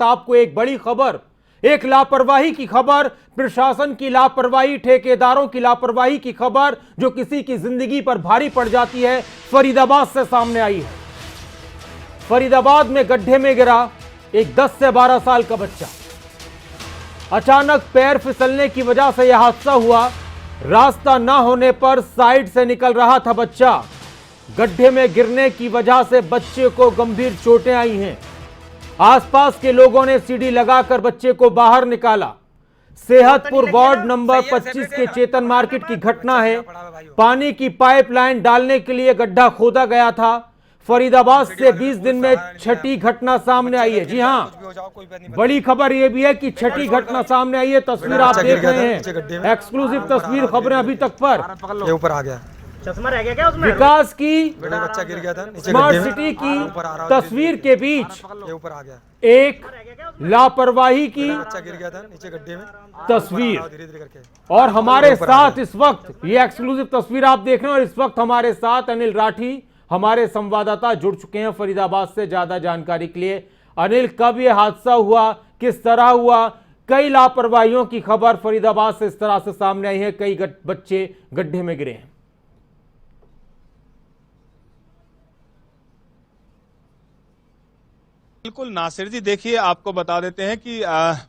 वक्त आपको एक बड़ी खबर, एक लापरवाही की खबर, प्रशासन की लापरवाही, ठेकेदारों की लापरवाही की खबर जो किसी की जिंदगी पर भारी पड़ जाती है, फरीदाबाद से सामने आई है। फरीदाबाद में गड्ढे में गिरा एक 10 से 12 साल का बच्चा। अचानक पैर फिसलने की वजह से यह हादसा हुआ। रास्ता ना होने पर साइड से निकल रहा था बच्चा। गड्ढे में गिरने की वजह से बच्चे को गंभीर चोटें आई हैं। आसपास के लोगों ने सीढ़ी लगाकर बच्चे को बाहर निकाला। सेहतपुर वार्ड नंबर 25 के चेतन मार्केट की घटना है। पानी की पाइपलाइन डालने के लिए गड्ढा खोदा गया था। फरीदाबाद से 20 दिन में छठी घटना सामने आई है। जी हां, बड़ी खबर यह भी है कि छठी घटना सामने आई है। तस्वीर आप देख रहे हैं, एक्सक्लूसिव तस्वीर, खबरें अभी तक पर। ऊपर आ गया, चश्मा रह गया क्या उसमें? विकास की, बच्चा गिर गया था, स्मार्ट सिटी की तस्वीर के बीच ऊपर आ गया, एक लापरवाही की बच्चा गिर गया था नीचे गड्ढे में तस्वीर। धीरे-धीरे करके। और हमारे साथ इस वक्त ये एक्सक्लूसिव तस्वीर आप देख रहे हैं और इस वक्त हमारे साथ अनिल राठी, हमारे संवाददाता, जुड़ चुके हैं फरीदाबाद से ज्यादा जानकारी के लिए। अनिल, कब यह हादसा हुआ, किस तरह हुआ? कई लापरवाहियों की खबर फरीदाबाद से इस तरह से सामने आई है, कई बच्चे गड्ढे में गिरे हैं। बिल्कुल नासिर जी, देखिए आपको बता देते हैं कि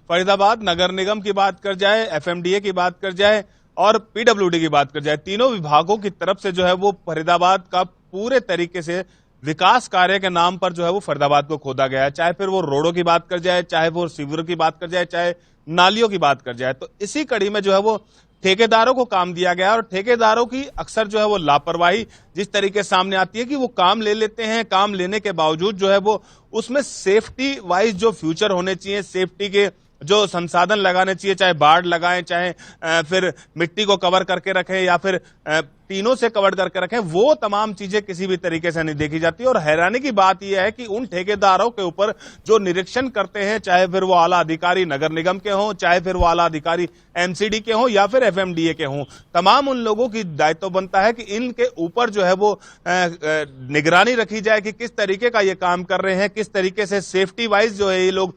फरीदाबाद नगर निगम की बात कर जाए, एफएमडीए की बात कर जाए और पीडब्ल्यूडी की बात कर जाए, तीनों विभागों की तरफ से जो है वो फरीदाबाद का पूरे तरीके से विकास कार्य के नाम पर जो है वो फरीदाबाद को खोदा गया है। चाहे फिर वो रोडों की बात कर जाए, चाहे वो सीवर की बात कर जाए, चाहे नालियों की बात कर जाए। तो इसी कड़ी में जो है वो ठेकेदारों को काम दिया गया और ठेकेदारों की अक्सर जो है वो लापरवाही जिस तरीके सामने आती है कि वो काम ले लेते हैं, काम लेने के बावजूद जो है वो उसमें सेफ्टी वाइज जो फ्यूचर होने चाहिए, सेफ्टी के जो संसाधन लगाने चाहिए, चाहे बाड़ लगाएं, चाहे फिर मिट्टी को कवर करके रखें या फिर टीनों से कवर करके रखें, वो तमाम चीजें किसी भी तरीके से नहीं देखी जाती। और हैरानी की बात यह है कि उन ठेकेदारों के ऊपर जो निरीक्षण करते हैं, चाहे फिर वो आला अधिकारी नगर निगम के हों, चाहे फिर वो आला अधिकारी एमसीडी के हों या फिर एफएमडीए के हों, तमाम उन लोगों की दायित्व बनता है कि इनके ऊपर जो है वो निगरानी रखी जाए कि किस तरीके का ये काम कर रहे हैं, किस तरीके से सेफ्टी वाइज जो है ये लोग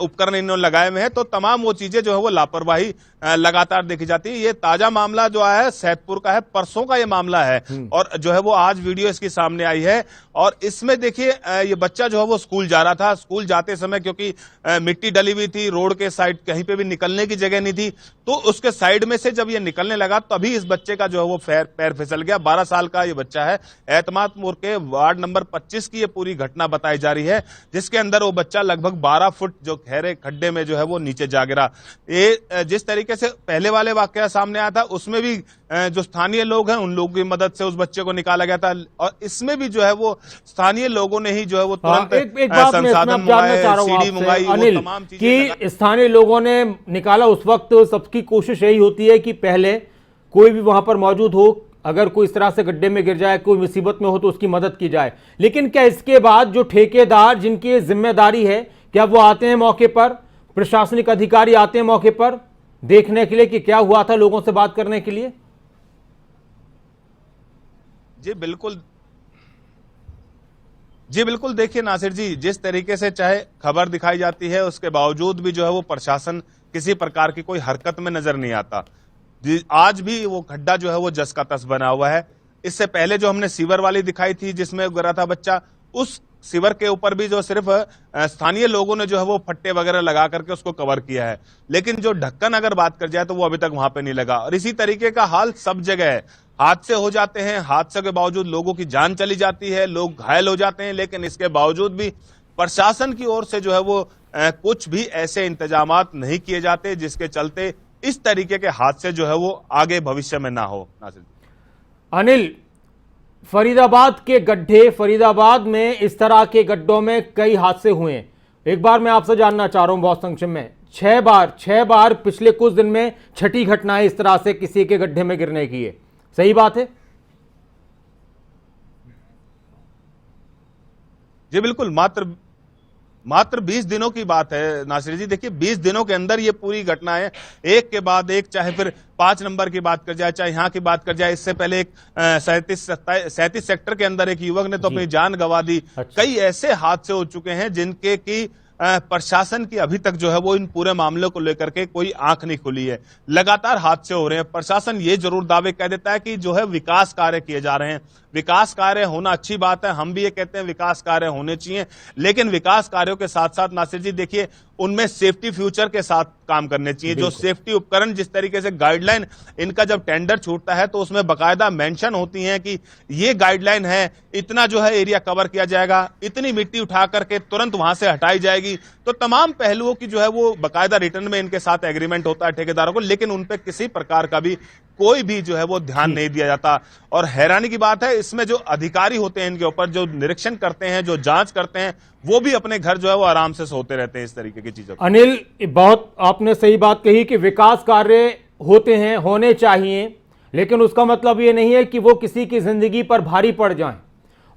उपकरण इन्होंने लगाए हुए हैं। तो तमाम वो चीजें जो है वो लापरवाही लगातार देखी जाती है। ये ताजा मामला जो है सैदपुर का है, परसों का ये मामला है और जो है वो आज वीडियो इसकी सामने आई है। और इसमें देखिए ये बच्चा जो है वो स्कूल जा रहा था। स्कूल जाते समय क्योंकि मिट्टी डली हुई थी, रोड के साइड कहीं पे भी निकलने की जगह नहीं थी, तो उसके साइड में से जब ये निकलने लगा तभी इस बच्चे का जो है वो पैर फिसल गया। 12 साल का ये बच्चा है। एतमादपुर के वार्ड नंबर 25 की ये पूरी घटना बताई जा रही है, जिसके अंदर वो बच्चा लगभग 12 फुट जो गहरे खड्डे में जो है वो नीचे जा गिरा। ये जिस तरीके से पहले वाले वाकया सामने आया था उसमें भी जो स्थानीय लोग हैं उन लोगों की मदद से उस बच्चे को निकाला गया था और इसमें भी जो है वो स्थानीय लोगों ने ही जो है वो तुरंत एक बात मैं जानना चाह रहा हूं अनिल कि स्थानीय लोगों ने निकाला। उस वक्त सबकी कोशिश यही होती है कि पहले कोई भी वहां पर मौजूद हो, अगर कोई इस तरह से गड्ढे में गिर जाए, कोई मुसीबत में हो तो उसकी मदद की जाए। लेकिन क्या इसके बाद जो ठेकेदार जिनकी जिम्मेदारी है, क्या वो आते हैं मौके पर, प्रशासनिक अधिकारी आते हैं मौके पर देखने के लिए कि क्या हुआ था, लोगों से बात करने के लिए? जी बिल्कुल देखिए नासिर जी, जिस तरीके से चाहे खबर दिखाई जाती है उसके बावजूद भी जो है वो प्रशासन किसी प्रकार की कोई हरकत में नजर नहीं आता। आज भी वो गड्ढा जो है वो जस का तस बना हुआ है। इससे पहले जो हमने सीवर वाली दिखाई थी जिसमें गिरा था बच्चा, उस सीवर के ऊपर भी जो सिर्फ स्थानीय लोगों ने जो है वो फट्टे वगैरह लगा करके उसको कवर किया है, लेकिन जो ढक्कन अगर बात कर जाए तो वो अभी तक वहां पे नहीं लगा। और इसी तरीके का हाल सब जगह है। हादसे हो जाते हैं, हादसे के बावजूद लोगों की जान चली जाती है, लोग घायल हो जाते हैं, लेकिन इसके बावजूद भी प्रशासन की ओर से जो है वो कुछ भी ऐसे इंतजामात नहीं किए जाते जिसके चलते इस तरीके के हादसे जो है वो आगे भविष्य में ना हो। अनिल, फरीदाबाद के गड्ढे, फरीदाबाद में इस तरह के गड्ढों में कई हादसे हुए हैं। एक बार मैं आपसे जानना चाह रहा हूं बहुत संक्षेप में, 6 बार पिछले कुछ दिन में छठी घटना है इस तरह से किसी के गड्ढे में गिरने की है, सही बात है? जी बिल्कुल, मात्र 20 दिनों की बात है नासिर जी। देखिए 20 दिनों के अंदर ये पूरी घटना है, एक के बाद एक, चाहे फिर 5 नंबर की बात कर जाए, चाहे यहाँ की बात कर जाए। इससे पहले एक 37 सेक्टर के अंदर एक युवक ने तो अपनी जान गंवा दी। कई ऐसे हादसे हो चुके हैं जिनके की प्रशासन की अभी तक जो है वो इन पूरे मामले को लेकर के कोई आंख नहीं खुली है। लगातार हादसे हो रहे हैं। प्रशासन ये जरूर दावे कह देता है कि जो है विकास कार्य किए जा रहे हैं। विकास कार्य होना अच्छी बात है, हम भी ये कहते हैं विकास कार्य होने चाहिए, लेकिन विकास कार्यों के साथ साथ नासिर जी देखिए उनमें सेफ्टी फ्यूचर के साथ काम करने चाहिए। जो सेफ्टी उपकरण, जिस तरीके से गाइडलाइन इनका जब टेंडर छूटता है तो उसमें बकायदा मेंशन होती है कि ये गाइडलाइन है, इतना जो है एरिया कवर किया जाएगा, इतनी मिट्टी उठा करके तुरंत वहां से हटाई जाएगी। तो तमाम पहलुओं की जो है वो बकायदा रिटर्न में इनके साथ एग्रीमेंट होता है ठेकेदारों को, लेकिन उन पे किसी प्रकार का भी कोई भी जो है वो ध्यान नहीं दिया जाता। और हैरानी की बात है, इसमें जो अधिकारी होते हैं इनके ऊपर, जो निरीक्षण करते हैं, जो जांच करते हैं, वो भी अपने घर जो है वो आराम से सोते रहते हैं इस तरीके की चीजों। अनिल, बहुत आपने सही बात कही कि विकास कार्य होते हैं, होने चाहिए, लेकिन उसका मतलब ये नहीं है कि वो किसी की जिंदगी पर भारी पड़ जाएं।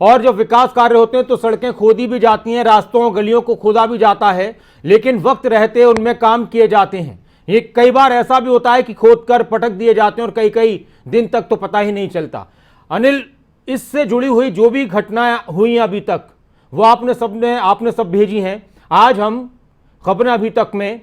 और जब विकास कार्य होते हैं तो सड़कें खोदी भी जाती हैं, रास्तों गलियों को खोदा भी जाता है, लेकिन वक्त रहते उनमें काम किए जाते हैं। ये कई बार ऐसा भी होता है कि खोद कर पटक दिए जाते हैं और कई कई दिन तक तो पता ही नहीं चलता। अनिल, इससे जुड़ी हुई जो भी घटनाएं हुई अभी तक वो आपने सब भेजी हैं। आज हम खबरें अभी तक में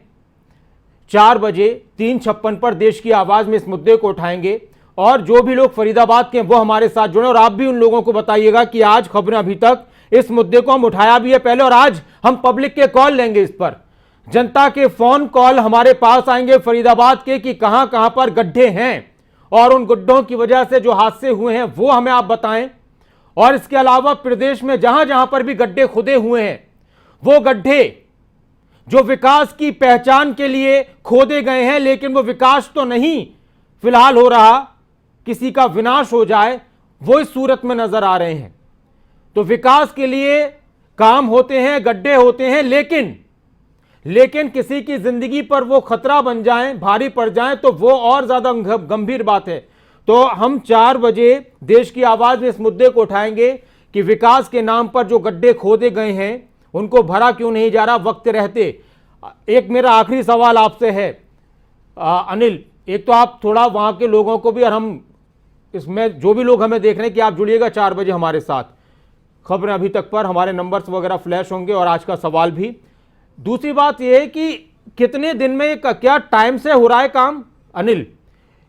4 बजे 3:56 पर देश की आवाज में इस मुद्दे को उठाएंगे और जो भी लोग फरीदाबाद के हैं वो हमारे साथ जुड़े और आप भी उन लोगों को बताइएगा कि आज खबरें अभी तक इस मुद्दे को हम उठाया भी है पहले, और आज हम पब्लिक के कॉल लेंगे, इस पर जनता के फोन कॉल हमारे पास आएंगे फरीदाबाद के कि कहां कहां पर गड्ढे हैं और उन गड्ढों की वजह से जो हादसे हुए हैं वो हमें आप बताएं। और इसके अलावा प्रदेश में जहां जहां पर भी गड्ढे खुदे हुए हैं, वो गड्ढे जो विकास की पहचान के लिए खोदे गए हैं, लेकिन वो विकास तो नहीं फिलहाल हो रहा, किसी का विनाश हो जाए, वो इस सूरत में नजर आ रहे हैं। तो विकास के लिए काम होते हैं, गड्ढे होते हैं, लेकिन किसी की जिंदगी पर वो खतरा बन जाएं, भारी पड़ जाएं, तो वो और ज्यादा गंभीर बात है। तो हम 4 बजे देश की आवाज में इस मुद्दे को उठाएंगे कि विकास के नाम पर जो गड्ढे खोदे गए हैं उनको भरा क्यों नहीं जा रहा वक्त रहते। एक मेरा आखिरी सवाल आपसे है अनिल, एक तो आप थोड़ा वहां के लोगों को भी, और हम इसमें जो भी लोग हमें देख रहे हैं कि आप जुड़िएगा 4 बजे हमारे साथ, खबरें अभी तक पर हमारे नंबर्स वगैरह फ्लैश होंगे और आज का सवाल भी। दूसरी बात यह है कि कितने दिन में क्या टाइम से हो रहा है काम अनिल?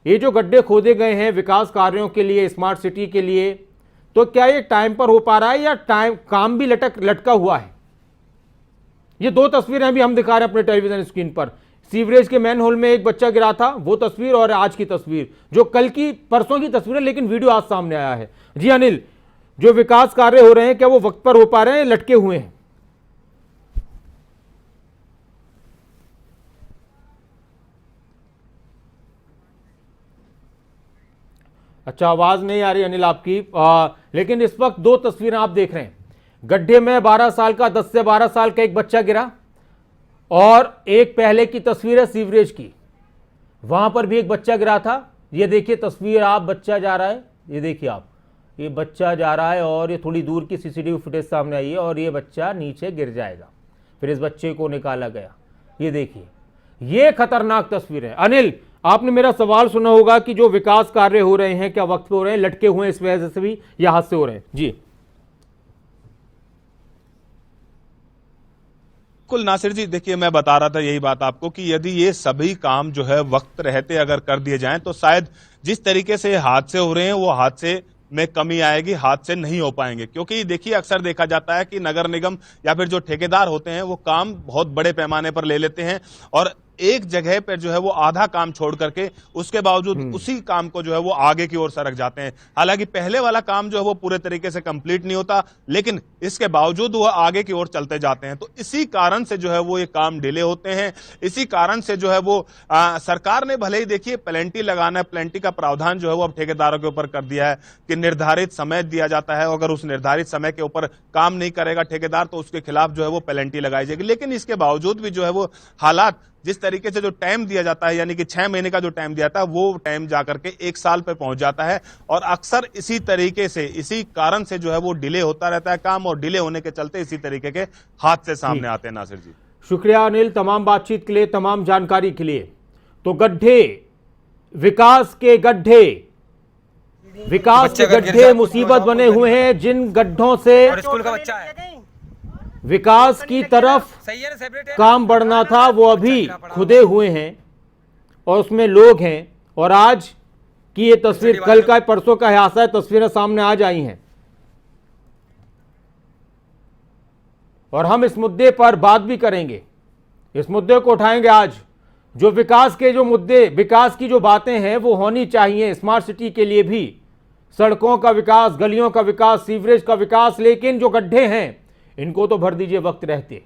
ये जो गड्ढे खोदे गए हैं विकास कार्यों के लिए, स्मार्ट सिटी के लिए, तो क्या ये टाइम पर हो पा रहा है या काम भी लटका हुआ है? ये 2 तस्वीरें अभी हम दिखा रहे हैं अपने टेलीविजन स्क्रीन पर। सीवरेज के मैन होल में एक बच्चा गिरा था, वो तस्वीर, और आज की तस्वीर जो परसों की तस्वीर है, लेकिन वीडियो आज सामने आया है। जी अनिल, जो विकास कार्य हो रहे हैं क्या वो वक्त पर हो पा रहे हैं, लटके हुए हैं? अच्छा, आवाज नहीं आ रही अनिल आपकी, लेकिन इस वक्त 2 तस्वीरें आप देख रहे हैं। गड्ढे में 12 साल का, 10 से 12 साल का एक बच्चा गिरा, और एक पहले की तस्वीर है सीवरेज की, वहां पर भी एक बच्चा गिरा था। ये देखिए तस्वीर, आप बच्चा जा रहा है, ये देखिए आप, ये बच्चा जा रहा है और ये थोड़ी दूर की सीसीटीवी फुटेज सामने आई है और ये बच्चा नीचे गिर जाएगा, फिर इस बच्चे को निकाला गया। ये देखिए, ये खतरनाक तस्वीर है। अनिल, आपने मेरा सवाल सुना होगा कि जो विकास कार्य हो रहे हैं क्या वक्त पे हो रहे हैं, लटके हुए हैं, इस वजह से भी या हादसे हो रहे हैं? जी बिल्कुल नासिर जी, देखिए मैं बता रहा था यही बात आपको कि यदि ये सभी काम जो है वक्त रहते अगर कर दिए जाएं तो शायद जिस तरीके से हादसे हो रहे हैं वो हादसे में कमी आएगी, हादसे नहीं हो पाएंगे। क्योंकि देखिए अक्सर देखा जाता है कि नगर निगम या फिर जो ठेकेदार होते हैं वो काम बहुत बड़े पैमाने पर ले लेते हैं और एक जगह पर जो है वो आधा काम छोड़ करके उसके बावजूद उसी काम को जो है वो आगे की ओर सरक जाते हैं। हालांकि पहले वाला काम जो है वो पूरे तरीके से कंप्लीट नहीं होता, लेकिन इसके बावजूद वो आगे की ओर चलते जाते हैं। तो इसी कारण से जो है वो ये काम डिले होते हैं। इसी कारण से जो है वो सरकार ने भले ही देखिए पेनल्टी लगाना है, पेनल्टी का प्रावधान जो है वो अब ठेकेदारों के ऊपर कर दिया है कि निर्धारित समय दिया जाता है, अगर उस निर्धारित समय के ऊपर काम नहीं करेगा ठेकेदार तो उसके खिलाफ जो है वो पेनल्टी लगाई जाएगी। लेकिन इसके बावजूद भी जो है वो हालात, जिस तरीके से जो टाइम दिया जाता है, यानी कि 6 महीने का जो टाइम दिया था वो टाइम जाकर के 1 साल पे पहुंच जाता है। और अक्सर इसी तरीके से, इसी कारण से जो है वो डिले होता रहता है काम, और डिले होने के चलते इसी तरीके के हादसे सामने आते हैं। नासिर जी, शुक्रिया अनिल, तमाम बातचीत के लिए, तमाम जानकारी के लिए। तो गड्ढे, विकास के गड्ढे, विकास के गड्ढे मुसीबत बने हुए हैं, जिन गड्ढों से और स्कूल का बच्चा है। विकास की तरफ सही है ना, सेपरेट है। काम बढ़ना था वो अभी खुदे हुए हैं और उसमें लोग हैं। और आज की ये तस्वीर, कल का परसों का हादसा है, तस्वीरें सामने आज आई हैं और हम इस मुद्दे पर बात भी करेंगे, इस मुद्दे को उठाएंगे आज। जो विकास के जो मुद्दे, विकास की जो बातें हैं वो होनी चाहिए स्मार्ट सिटी के लिए भी, सड़कों का विकास, गलियों का विकास, सीवरेज का विकास, लेकिन जो गड्ढे हैं इनको तो भर दीजिए वक्त रहते।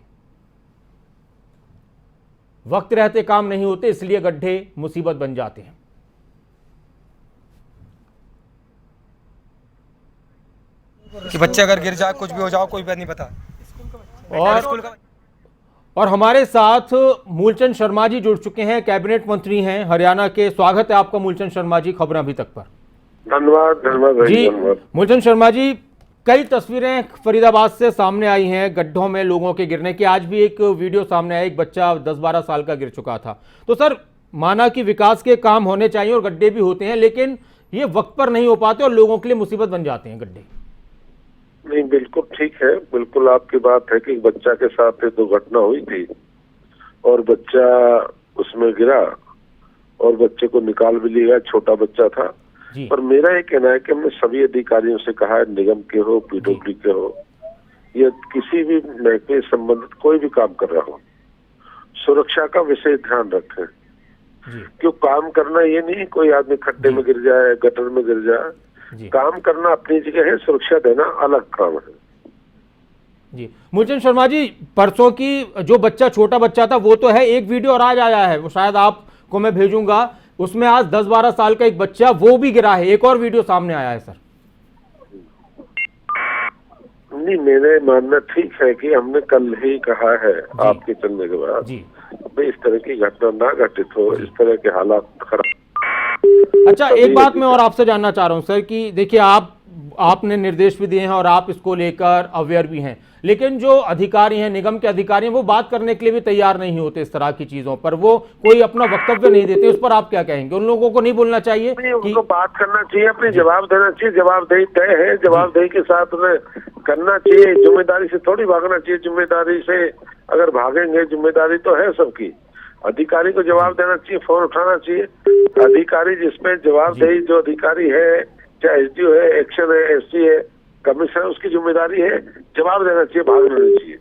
वक्त रहते काम नहीं होते, इसलिए गड्ढे मुसीबत बन जाते हैं। कि बच्चे अगर गिर जाए, कुछ भी हो जाओ, कोई बात नहीं पता। स्कूल का और हमारे साथ मूलचंद शर्मा जी जुड़ चुके हैं, कैबिनेट मंत्री हैं हरियाणा के। स्वागत है आपका मूलचंद शर्मा जी खबर अभी तक पर। धन्यवाद भाई, जी धन्यवाद। मूलचंद शर्मा जी, कई तस्वीरें फरीदाबाद से सामने आई हैं गड्ढों में लोगों के गिरने की। आज भी एक वीडियो सामने आया, एक बच्चा 10-12 साल का गिर चुका था। तो सर, माना कि विकास के काम होने चाहिए और गड्ढे भी होते हैं, लेकिन ये वक्त पर नहीं हो पाते और लोगों के लिए मुसीबत बन जाते हैं गड्ढे। नहीं, बिल्कुल ठीक है, बिल्कुल आपकी बात है कि बच्चा के साथ एक दुर्घटना हुई थी और बच्चा उसमें गिरा और बच्चे को निकाल भी लिया, छोटा बच्चा था। पर मेरा ये कहना है कि हमने सभी अधिकारियों से कहा है, निगम के हो, पीडब्ल्यूडी के हो, या किसी भी महकमे से संबंधित कोई भी काम कर रहा हो, सुरक्षा का विशेष ध्यान रखें। क्यों काम करना ये नहीं कोई आदमी खड्डे में गिर जाए, गटर में गिर जाए। काम करना अपनी जगह है, सुरक्षा देना अलग काम है। जी मूलचंद शर्मा जी, परसों की जो बच्चा, छोटा बच्चा था वो तो है, एक वीडियो और आज आया है, वो शायद आपको मैं भेजूंगा, उसमें आज 10-12 साल का एक बच्चा वो भी गिरा है। एक और वीडियो सामने आया है सर। नहीं, मेरे मानना ठीक है कि हमने कल ही कहा है आपके चलने के बाद भाई इस तरह की घटना ना घटित हो, इस तरह के हालात खराब। अच्छा, एक बात मैं और आपसे जानना चाह रहा हूं सर कि देखिए, आपने निर्देश भी दिए हैं और आप इसको लेकर अवेयर भी हैं, लेकिन जो अधिकारी हैं, निगम के अधिकारी हैं, वो बात करने के लिए भी तैयार नहीं होते इस तरह की चीजों पर, वो कोई अपना वक्तव्य नहीं देते। उस पर आप क्या कहेंगे? उन लोगों को नहीं बोलना चाहिए कि उनको बात करना चाहिए, अपनी जवाब देना चाहिए। जवाबदेही तय है, जवाबदेही के साथ उन्हें करना चाहिए। जिम्मेदारी से थोड़ी भागना चाहिए, जिम्मेदारी से अगर भागेंगे, जिम्मेदारी तो है सबकी, अधिकारी को जवाब देना चाहिए, फोन उठाना चाहिए। अधिकारी जिसमें जवाबदेही, जो अधिकारी है, चाहे एसडीओ है, एक्शन है, एससी है, कमिश्नर, उसकी जिम्मेदारी है, जवाब देना चाहिए, भागना नहीं चाहिए।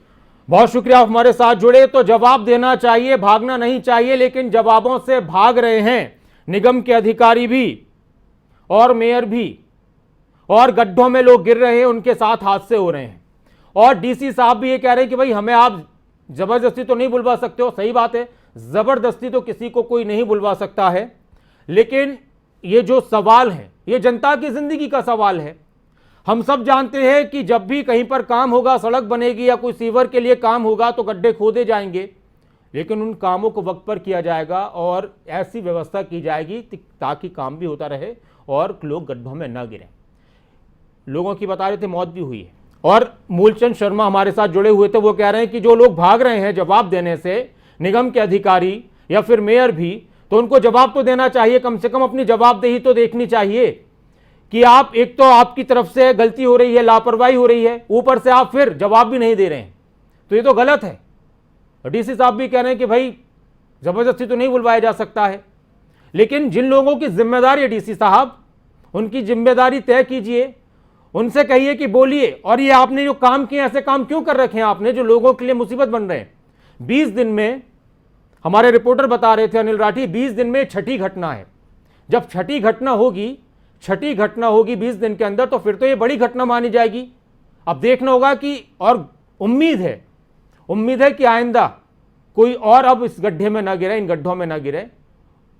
बहुत शुक्रिया, आप हमारे साथ जुड़े। तो जवाब देना चाहिए, भागना नहीं चाहिए, लेकिन जवाबों से भाग रहे हैं निगम के अधिकारी भी और मेयर भी, और गड्ढों में लोग गिर रहे हैं, उनके साथ हादसे हो रहे हैं। और डीसी साहब भी ये कह रहे हैं कि भाई हमें आप जबरदस्ती तो नहीं बुलवा सकते हो। सही बात है, जबरदस्ती तो किसी को कोई नहीं बुलवा सकता है, लेकिन ये जो सवाल है ये जनता की जिंदगी का सवाल है। हम सब जानते हैं कि जब भी कहीं पर काम होगा, सड़क बनेगी या कोई सीवर के लिए काम होगा तो गड्ढे खोदे जाएंगे, लेकिन उन कामों को वक्त पर किया जाएगा और ऐसी व्यवस्था की जाएगी ताकि काम भी होता रहे और लोग गड्ढों में न गिरें। लोगों की बता रहे थे मौत भी हुई है। और मूलचंद शर्मा हमारे साथ जुड़े हुए थे, वो कह रहे हैं कि जो लोग भाग रहे हैं जवाब देने से, निगम के अधिकारी या फिर मेयर भी, तो उनको जवाब तो देना चाहिए, कम से कम अपनी जवाबदेही तो देखनी चाहिए कि आप, एक तो आपकी तरफ से गलती हो रही है, लापरवाही हो रही है, ऊपर से आप फिर जवाब भी नहीं दे रहे हैं, तो ये तो गलत है। डीसी साहब भी कह रहे हैं कि भाई जबरदस्ती तो नहीं बुलवाया जा सकता है, लेकिन जिन लोगों की जिम्मेदारी है डीसी साहब, उनकी जिम्मेदारी तय कीजिए, उनसे कहिए कि बोलिए। और ये आपने जो काम किए, ऐसे काम क्यों कर रखे हैं आपने जो लोगों के लिए मुसीबत बन रहे हैं? 20 दिन में, हमारे रिपोर्टर बता रहे थे अनिल राठी, 20 दिन में छठी घटना है। जब छठी घटना होगी 20 दिन के अंदर, तो फिर तो ये बड़ी घटना मानी जाएगी। अब देखना होगा कि, और उम्मीद है कि आइंदा कोई और अब इस गड्ढे में ना गिरे, इन गड्ढों में ना गिरे,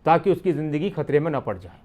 ताकि उसकी जिंदगी खतरे में ना पड़ जाए।